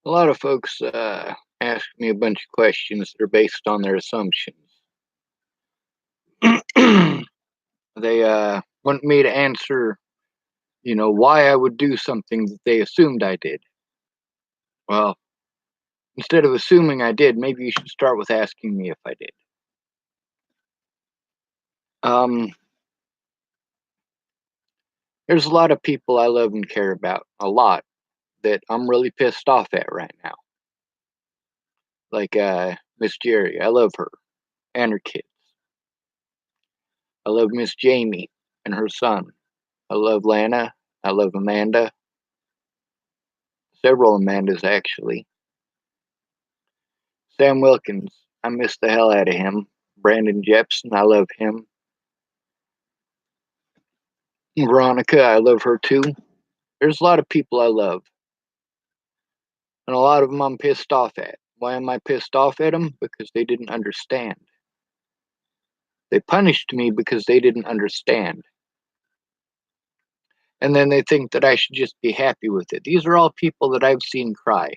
A lot of folks ask me a bunch of questions that are based on their assumptions. They want me to answer, why I would do something that they assumed I did. Well, instead of assuming I did, maybe you should start with asking me if I did. Um, there's a lot of people I love and care about, a lot that I'm really pissed off at right now. Like Miss Jerry, I love her and her kids. I love Miss Jamie and her son. I love Lana. I love Amanda. Several Amandas, actually. Sam Wilkins, I miss the hell out of him. Brandon Jepson, I love him. Veronica, I love her too. There's a lot of people I love, and a lot of them I'm pissed off at. Why am I pissed off at them? Because they didn't understand. They punished me because they didn't understand. And then they think that I should just be happy with it. These are all people that I've seen cry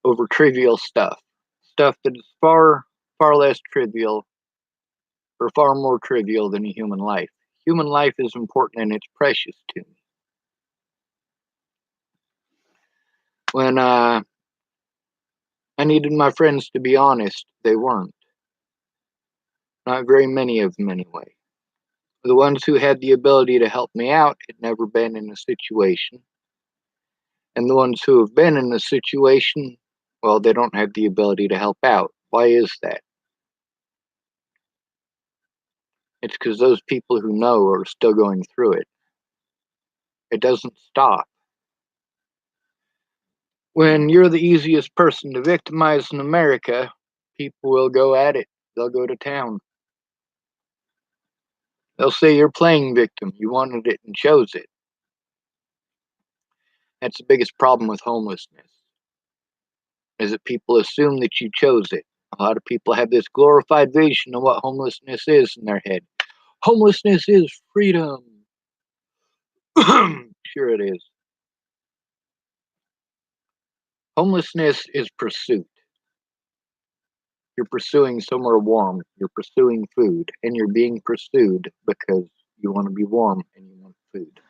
over trivial stuff. Stuff that is far, far less trivial or far more trivial than a human life. Human life is important and it's precious to me. When I needed my friends to be honest, they weren't. Not very many of them, anyway. The ones who had the ability to help me out had never been in a situation. And the ones who have been in a situation, well, they don't have the ability to help out. Why is that? It's because those people who know are still going through it. It doesn't stop. When you're the easiest person to victimize in America, people will go at it. They'll go to town. They'll say you're playing victim. You wanted it and chose it. That's the biggest problem with homelessness, is that people assume that you chose it. A lot of people have this glorified vision of what homelessness is in their head. Homelessness is freedom. Sure it is. Homelessness is pursuit. You're pursuing somewhere warm. You're pursuing food, and you're being pursued because you want to be warm and you want food.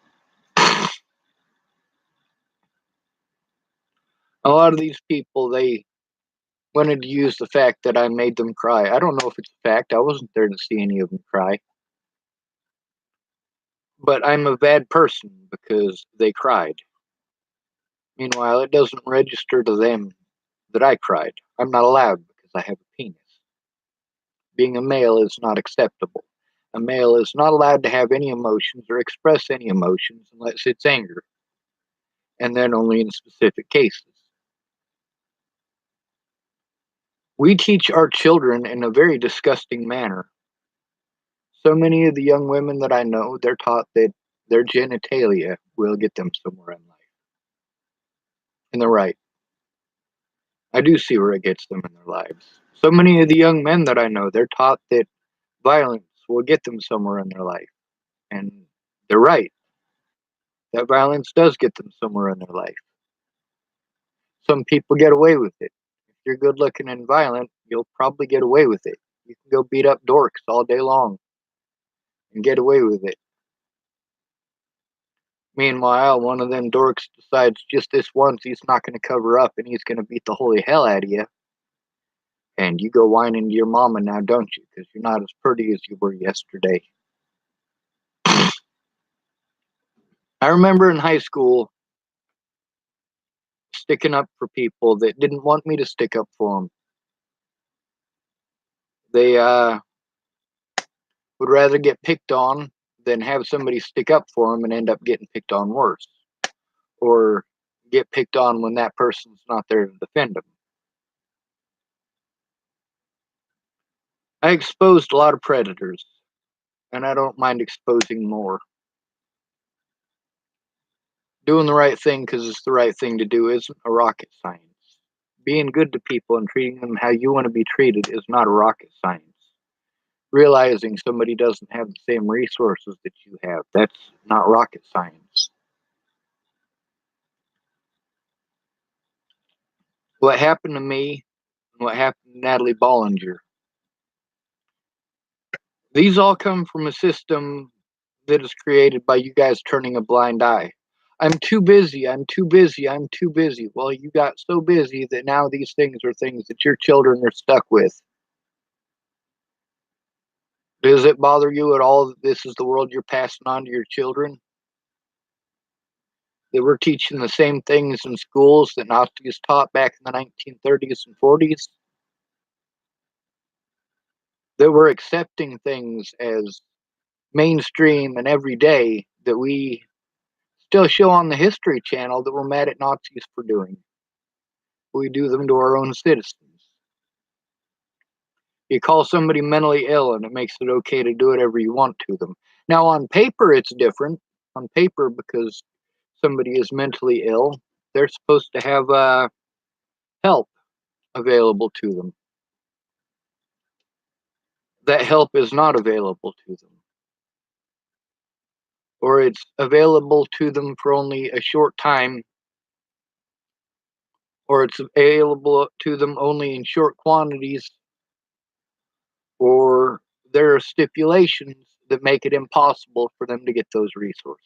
A lot of these people, they wanted to use the fact that I made them cry. I don't know if it's a fact. I wasn't there to see any of them cry. But I'm a bad person because they cried. Meanwhile, it doesn't register to them that I cried. I'm not allowed because I have a penis. Being a male is not acceptable. A male is not allowed to have any emotions or express any emotions unless it's anger, and then only in specific cases. We teach our children in a very disgusting manner. So many of the young women that I know, they're taught that their genitalia will get them somewhere in life. And they're right. I do see where it gets them in their lives. So many of the young men that I know, they're taught that violence will get them somewhere in their life. And they're right. That violence does get them somewhere in their life. Some people get away with it. If you're good looking and violent, you'll probably get away with it. You can go beat up dorks all day long and get away with it. Meanwhile, one of them dorks decides just this once he's not going to cover up and he's going to beat the holy hell out of you. And you go whining to your mama now, don't you? Because you're not as pretty as you were yesterday. I remember in high school sticking up for people that didn't want me to stick up for them. They would rather get picked on than have somebody stick up for them and end up getting picked on worse. Or get picked on when that person's not there to defend them. I exposed a lot of predators, and I don't mind exposing more. Doing the right thing because it's the right thing to do isn't a rocket science. Being good to people and treating them how you want to be treated is not a rocket science. Realizing somebody doesn't have the same resources that you have, that's not rocket science. what happened to me and what happened to Natalie Bollinger. These all come from a system that is created by you guys turning a blind eye. I'm too busy, I'm too busy, I'm too busy. Well, you got so busy that now these things are things that your children are stuck with. Does it bother you at all that this is the world you're passing on to your children? That we're teaching the same things in schools that Nazis taught back in the 1930s and 40s? That we're accepting things as mainstream and everyday that we still show on the History Channel that we're mad at Nazis for doing. We do them to our own citizens. You call somebody mentally ill and it makes it okay to do whatever you want to them. Now, on paper, it's different. On paper, because somebody is mentally ill, they're supposed to have help available to them. That help is not available to them. Or it's available to them for only a short time, or it's available to them only in short quantities, or there are stipulations that make it impossible for them to get those resources.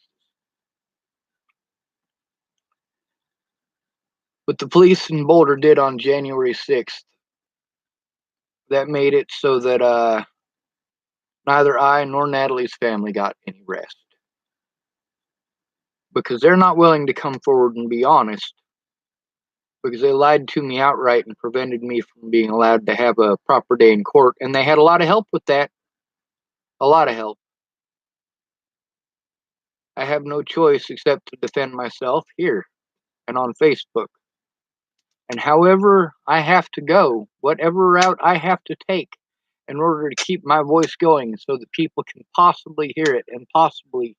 What the police in Boulder did on January 6th, that made it so that neither I nor Natalie's family got any rest. Because they're not willing to come forward and be honest. Because they lied to me outright and prevented me from being allowed to have a proper day in court. And they had a lot of help with that. A lot of help. I have no choice except to defend myself here and on Facebook. And however I have to go, whatever route I have to take in order to keep my voice going so that people can possibly hear it and possibly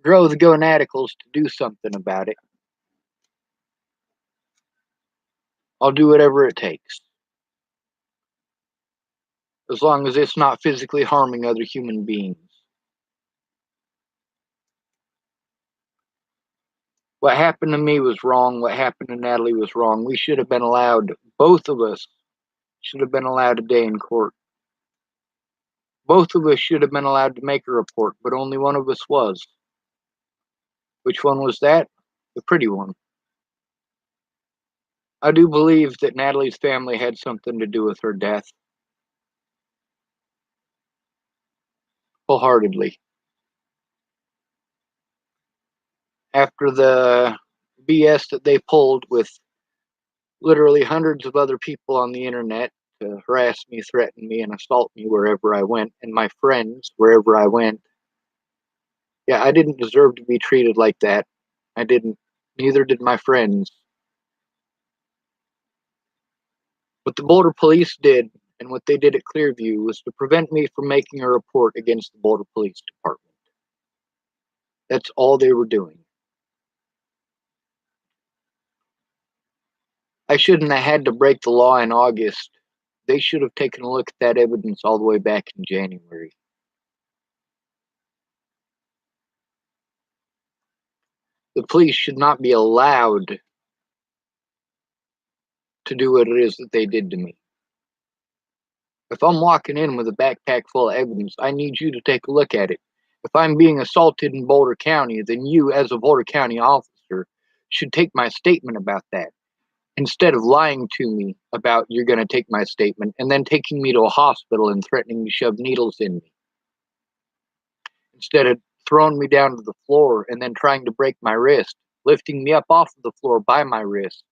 grow the gonaticals to do something about it, I'll do whatever it takes. As long as it's not physically harming other human beings. What happened to me was wrong. What happened to Natalie was wrong. We should have been allowed, both of us should have been allowed a day in court. Both of us should have been allowed to make a report, but only one of us was. Which one was that? The pretty one. I do believe that Natalie's family had something to do with her death. Wholeheartedly. After the BS that they pulled with literally hundreds of other people on the internet to harass me, threaten me, and assault me wherever I went, and my friends wherever I went. Yeah, I didn't deserve to be treated like that. I didn't. Neither did my friends. What the Boulder police did, and what they did at Clearview, was to prevent me from making a report against the Boulder Police Department. That's all they were doing. I shouldn't have had to break the law in August. They should have taken a look at that evidence all the way back in January. The police should not be allowed to do what it is that they did to me. If I'm walking in with a backpack full of evidence, I need you to take a look at it. If I'm being assaulted in Boulder County, then you, as a Boulder County officer, should take my statement about that. Instead of lying to me about you're going to take my statement and then taking me to a hospital and threatening to shove needles in me. Instead of throwing me down to the floor and then trying to break my wrist, lifting me up off of the floor by my wrist,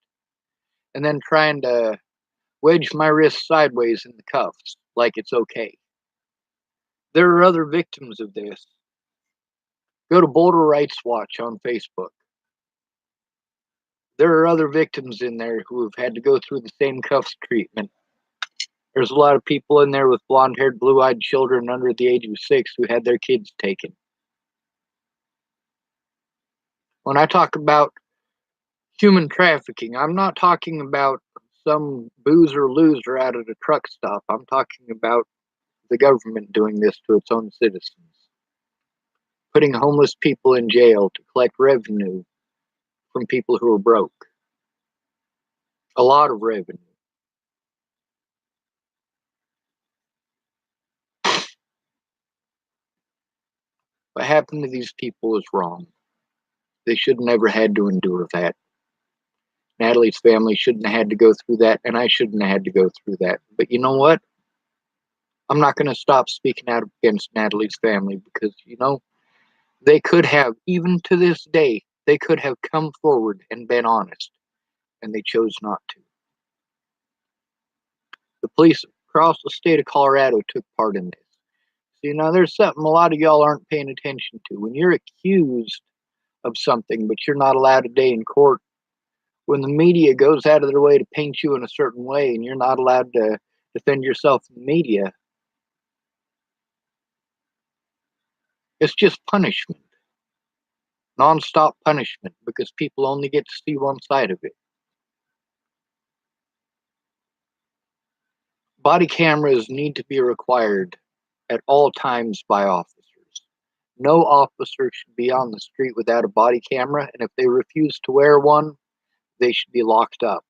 and then trying to wedge my wrist sideways in the cuffs like it's okay. There are other victims of this. Go to Boulder Rights Watch on Facebook. There are other victims in there who have had to go through the same cuffs treatment. There's a lot of people in there with blonde-haired, blue-eyed children under the age of 6 who had their kids taken. When I talk about human trafficking, I'm not talking about some boozer loser out at a truck stop. I'm talking about the government doing this to its own citizens. Putting homeless people in jail to collect revenue from people who are broke. A lot of revenue. What happened to these people is wrong. They should never had to endure that. Natalie's family shouldn't have had to go through that, and I shouldn't have had to go through that. But you know what? I'm not going to stop speaking out against Natalie's family because, they could have, even to this day, they could have come forward and been honest, and they chose not to. The police across the state of Colorado took part in this. So, there's something a lot of y'all aren't paying attention to. When you're accused of something, but you're not allowed a day in court, when the media goes out of their way to paint you in a certain way and you're not allowed to defend yourself in the media, it's just punishment. Nonstop punishment because people only get to see one side of it. Body cameras need to be required at all times by officers. No officer should be on the street without a body camera, and if they refuse to wear one, they should be locked up.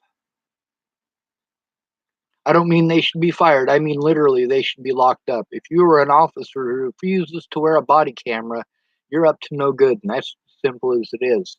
I don't mean they should be fired. I mean literally they should be locked up. If you are an officer who refuses to wear a body camera, you're up to no good, and that's as simple as it is.